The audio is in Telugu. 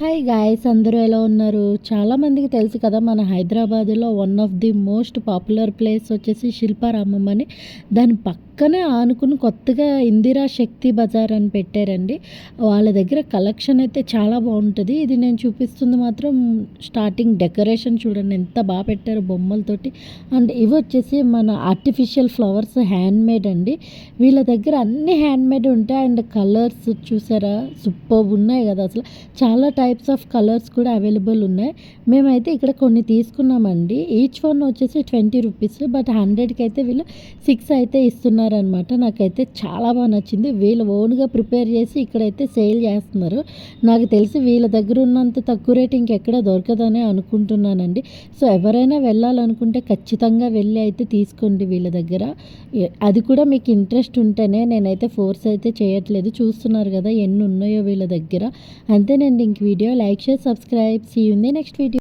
హాయ్ గాయ్స్, అందరూ ఎలా ఉన్నారు? చాలామందికి తెలుసు కదా, మన హైదరాబాద్లో one of the most popular place వచ్చేసి శిల్పారామం అని. దాని పక్కనే ఆనుకుని కొత్తగా ఇందిరా శక్తి బజార్ అని పెట్టారండి. వాళ్ళ దగ్గర కలెక్షన్ అయితే చాలా బాగుంటుంది. ఇది నేను చూపిస్తుంది మాత్రం స్టార్టింగ్ డెకరేషన్ చూడండి ఎంత బాగా పెట్టారు బొమ్మలతోటి. అండ్ ఇవి వచ్చేసి మన ఆర్టిఫిషియల్ ఫ్లవర్స్ హ్యాండ్మేడ్ అండి. వీళ్ళ దగ్గర అన్ని హ్యాండ్మేడ్ ఉంటాయి. అండ్ కలర్స్ చూసారా, సూపర్ ఉన్నాయి కదా అసలు. చాలా టైప్స్ ఆఫ్ కలర్స్ కూడా అవైలబుల్ ఉన్నాయి. మేమైతే ఇక్కడ కొన్ని తీసుకున్నామండి. ఈచ్ వన్ వచ్చేసి 20 రూపీస్, బట్ 100కి అయితే వీళ్ళు 6 అయితే ఇస్తున్నారనమాట. నాకైతే చాలా బాగా నచ్చింది. వీళ్ళు ఓన్గా ప్రిపేర్ చేసి ఇక్కడైతే సేల్ చేస్తున్నారు. నాకు తెలిసి వీళ్ళ దగ్గర ఉన్నంత తక్కువ రేట్ ఇంకెక్కడ దొరకదని అనుకుంటున్నానండి. సో ఎవరైనా వెళ్ళాలనుకుంటే ఖచ్చితంగా వెళ్ళి అయితే తీసుకోండి వీళ్ళ దగ్గర. అది కూడా మీకు ఇంట్రెస్ట్ ఉంటేనే. నేనైతే ఫోర్స్ అయితే చేయట్లేదు. చూస్తున్నారు కదా ఎన్ని ఉన్నాయో వీళ్ళ దగ్గర. అంతేనండి. ఇంక video like, share, subscribe. See you in the next video.